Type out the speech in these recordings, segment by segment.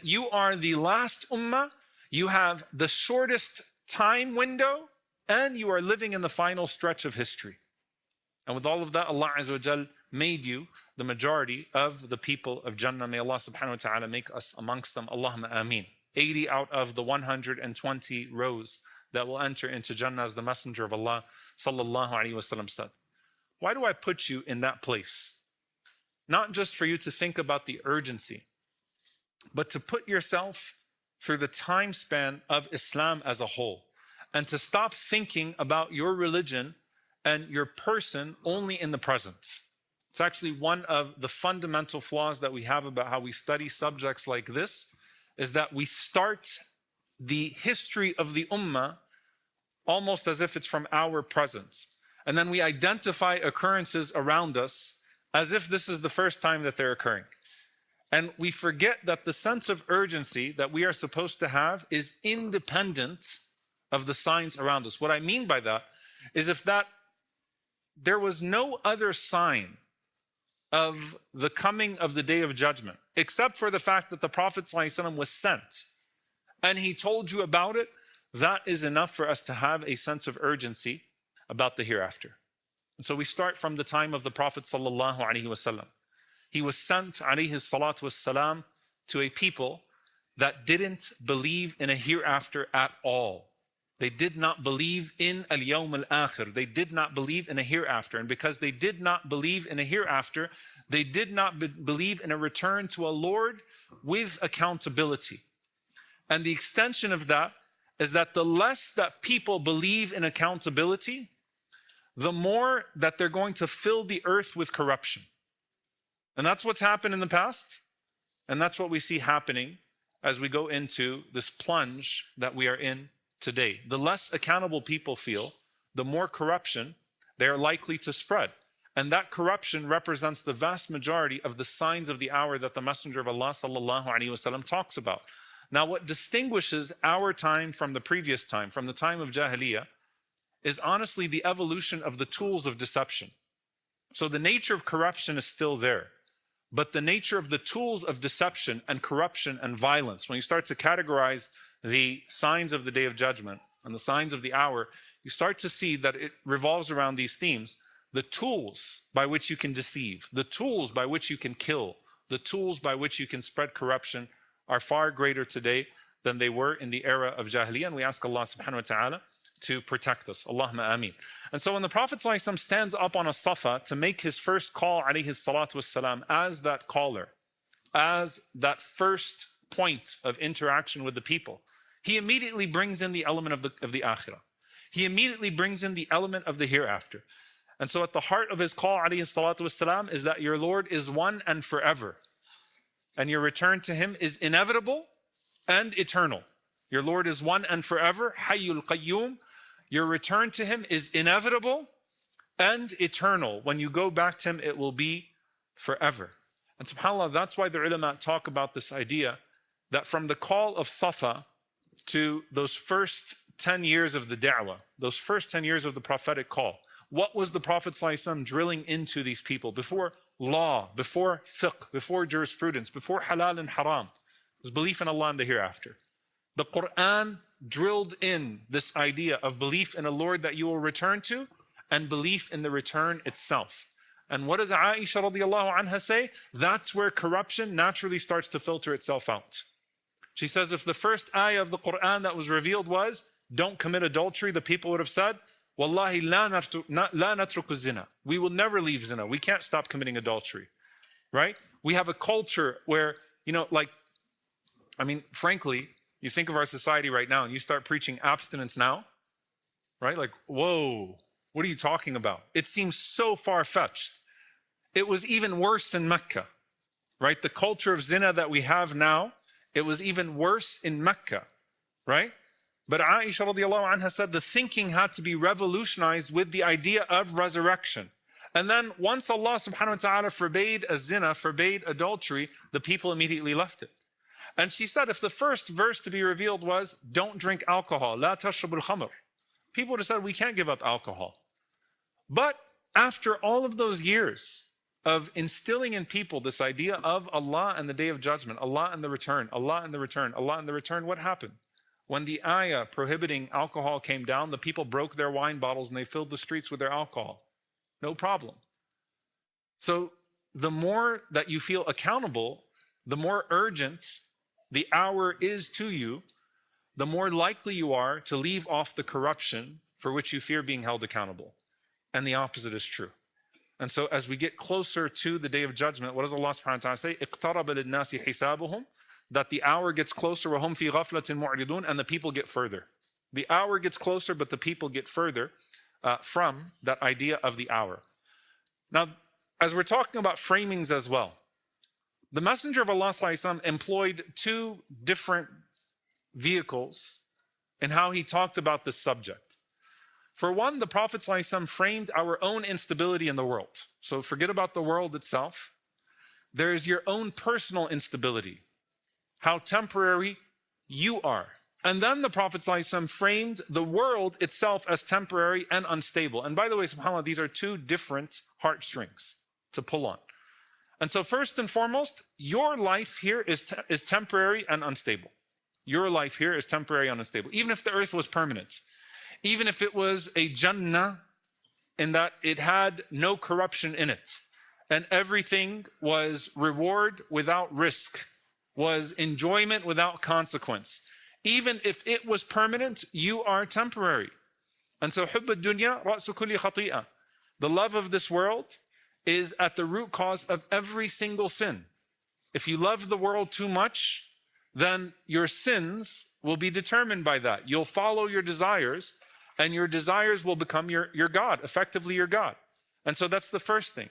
You are the last ummah, you have the shortest time window, and you are living in the final stretch of history. And with all of that, Allah Azza wa Jal made you the majority of the people of Jannah. May Allah subhanahu wa ta'ala make us amongst them. Allahumma ameen. 80 out of the 120 rows that will enter into Jannah, as the Messenger of Allah sallallahu alaihi wasallam said. Why do I put you in that place? Not just for you to think about the urgency, but to put yourself through the time span of Islam as a whole, and to stop thinking about your religion and your person only in the present. It's actually one of the fundamental flaws that we have about how we study subjects like this, is that we start the history of the ummah almost as if it's from our present. And then we identify occurrences around us as if this is the first time that they're occurring. And we forget that the sense of urgency that we are supposed to have is independent of the signs around us. What I mean by that is, if that there was no other sign of the coming of the Day of Judgment, except for the fact that the Prophet ﷺ was sent and he told you about it, that is enough for us to have a sense of urgency about the hereafter. And so we start from the time of the Prophet ﷺ. He was sent, alayhi salatu wassalam, to a people that didn't believe in a hereafter at all. They did not believe in al-yawm al-akhir. They did not believe in a hereafter. And because they did not believe in a hereafter, they did not believe in a return to a Lord with accountability. And the extension of that is that the less that people believe in accountability, the more that they're going to fill the earth with corruption. And that's what's happened in the past. And that's what we see happening as we go into this plunge that we are in today. The less accountable people feel, the more corruption they are likely to spread. And that corruption represents the vast majority of the signs of the hour that the Messenger of Allah sallallahu alaihi wasallam talks about. Now, what distinguishes our time from the previous time, from the time of Jahiliyyah, is honestly the evolution of the tools of deception. So the nature of corruption is still there, but the nature of the tools of deception and corruption and violence, when you start to categorize the signs of the Day of Judgment and the signs of the hour, you start to see that it revolves around these themes. The tools by which you can deceive, the tools by which you can kill, the tools by which you can spread corruption are far greater today than they were in the era of Jahiliyyah. And we ask Allah subhanahu wa ta'ala to protect us. Allahumma ameen. And so when the Prophet ﷺ stands up on a safa to make his first call, alayhi salatu wassalam, as that caller, as that first point of interaction with the people, he immediately brings in the element of the akhirah. He immediately brings in the element of the hereafter. And so at the heart of his call, alayhi salatu wassalam, is that your Lord is one and forever. And your return to him is inevitable and eternal. Your Lord is one and forever, Hayyul Qayyum. Your return to him is inevitable and eternal. When you go back to him, it will be forever. And subhanAllah, that's why the ulama talk about this idea that from the call of Safa to those first 10 years of the da'wah, those first 10 years of the prophetic call, what was the Prophet ﷺ drilling into these people before law, before fiqh, before jurisprudence, before halal and haram? It was belief in Allah and the hereafter. The Qur'an drilled in this idea of belief in a Lord that you will return to and belief in the return itself. And what does Aisha radiallahu anha say? That's where corruption naturally starts to filter itself out. She says, if the first ayah of the Qur'an that was revealed was, don't commit adultery, the people would have said, Wallahi la natruku zina. We will never leave zina. We can't stop committing adultery, right? We have a culture where, frankly, you think of our society right now and you start preaching abstinence now, right? Like, whoa, what are you talking about? It seems so far-fetched. It was even worse in Mecca, right? The culture of zina that we have now, it was even worse in Mecca, right? But Aisha radiallahu anha said the thinking had to be revolutionized with the idea of resurrection. And then once Allah subhanahu wa ta'ala forbade a zina, forbade adultery, the people immediately left it. And she said if the first verse to be revealed was, don't drink alcohol, la tashrabul khamr, people would have said, we can't give up alcohol. But after all of those years, of instilling in people this idea of Allah and the Day of Judgment, Allah and the return, Allah and the return, Allah and the return, what happened? When the ayah prohibiting alcohol came down, the people broke their wine bottles and they filled the streets with their alcohol. No problem. So the more that you feel accountable, the more urgent the hour is to you, the more likely you are to leave off the corruption for which you fear being held accountable. And the opposite is true. And so as we get closer to the Day of Judgment, what does Allah subhanahu wa ta'ala say? اقترب للناس حسابهم, that the hour gets closer, وهم في غفلة معرضون, and the people get further. The hour gets closer, but the people get further from that idea of the hour. Now, as we're talking about framings as well, the Messenger of Allah ﷺ employed two different vehicles in how he talked about this subject. For one, the Prophet ﷺ framed our own instability in the world. So forget about the world itself. There is your own personal instability, how temporary you are. And then the Prophet ﷺ framed the world itself as temporary and unstable. And by the way, subhanAllah, these are two different heartstrings to pull on. And so first and foremost, your life here is temporary and unstable. Your life here is temporary and unstable. Even if the earth was permanent, even if it was a Jannah in that it had no corruption in it, and everything was reward without risk, was enjoyment without consequence. Even if it was permanent, you are temporary. And so حُبُّ الدُّنْيَا رَأْسُ كُلِّ خَطِيئَةٍ. The love of this world is at the root cause of every single sin. If you love the world too much, then your sins will be determined by that. You'll follow your desires, and your desires will become your God, effectively your God. And so that's the first thing.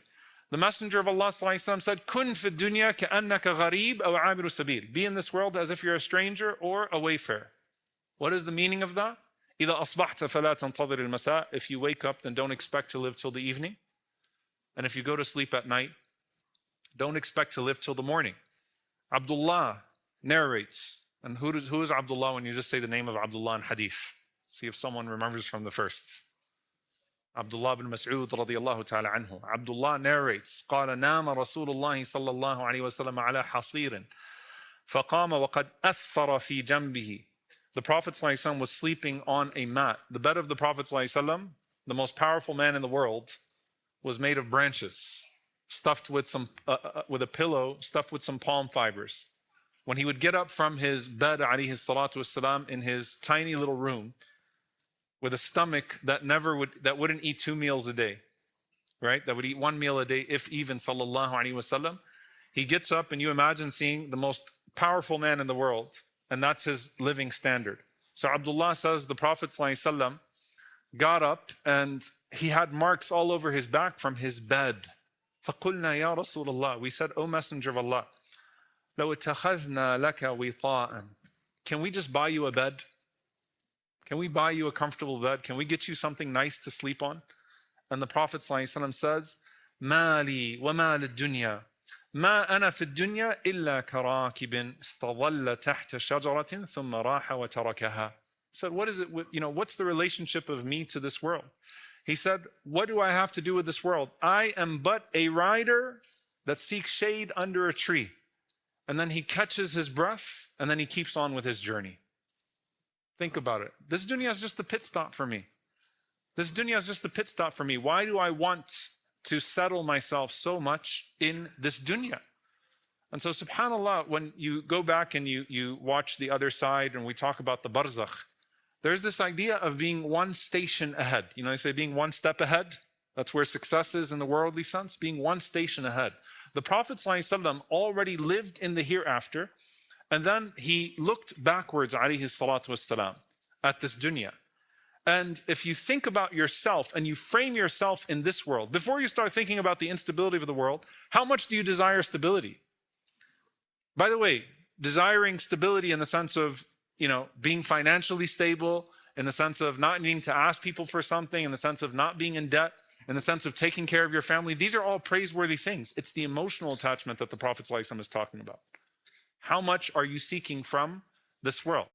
The Messenger of Allah ﷺ said, "Kun fi dunya ka'annaka gharib aw 'abiru sabil." Be in this world as if you're a stranger or a wayfarer. What is the meaning of that? إِذَا أَصْبَحْتَ فَلَا تَنْتَظِرِ الْمَسَاء. If you wake up, then don't expect to live till the evening. And if you go to sleep at night, don't expect to live till the morning. Abdullah narrates. And who is Abdullah when you just say the name of Abdullah in hadith? See if someone remembers from the firsts. Abdullah bin Mas'ud radiyallahu ta'ala anhu. Abdullah narrates, قال نام رسول الله صلى الله عليه وسلم على حصير فقام وقد أثر في جنبه. The Prophet ﷺ was sleeping on a mat. The bed of the Prophet ﷺ, the most powerful man in the world, was made of branches, stuffed with with a pillow, stuffed with some palm fibers. When he would get up from his bed, alayhi salatu wassalam, in his tiny little room, with a stomach that wouldn't eat 2 meals a day, right? That would eat 1 meal a day, if even, sallallahu alaihi wasallam. He gets up, and you imagine seeing the most powerful man in the world, and that's his living standard. So Abdullah says the Prophet sallallahu alaihi wasallam got up, and he had marks all over his back from his bed. فَقُلْنَا يَا رَسُولَ اللَّهِ. We said, "O Messenger of Allah, لَوْ اتَّخَذْنَا لَكَ وِطَاءً." Can we just buy you a bed? Can we buy you a comfortable bed? Can we get you something nice to sleep on? And the Prophet ﷺ says, مَا لِي وَمَا لِلدُّنْيَا مَا أَنَا فِي الدُّنْيَا إِلَّا كَرَاكِبٍ اسْتَظَلَّ تَحْتَ شَجَرَةٍ ثُمَّ رَاحَ وَتَرَكَهَا. He said, what is it, what's the relationship of me to this world? He said, what do I have to do with this world? I am but a rider that seeks shade under a tree. And then he catches his breath, and then he keeps on with his journey. Think about it. This dunya is just a pit stop for me. This dunya is just a pit stop for me. Why do I want to settle myself so much in this dunya? And so subhanAllah, when you go back and you watch the other side and we talk about the barzakh, there's this idea of being one station ahead. You know, they say being one step ahead. That's where success is in the worldly sense, being one station ahead. The Prophet ﷺ already lived in the hereafter, and then he looked backwards, alayhi salatu wassalam, at this dunya. And if you think about yourself and you frame yourself in this world, before you start thinking about the instability of the world, how much do you desire stability? By the way, desiring stability in the sense of, being financially stable, in the sense of not needing to ask people for something, in the sense of not being in debt, in the sense of taking care of your family, these are all praiseworthy things. It's the emotional attachment that the Prophet ﷺ is talking about. How much are you seeking from this world?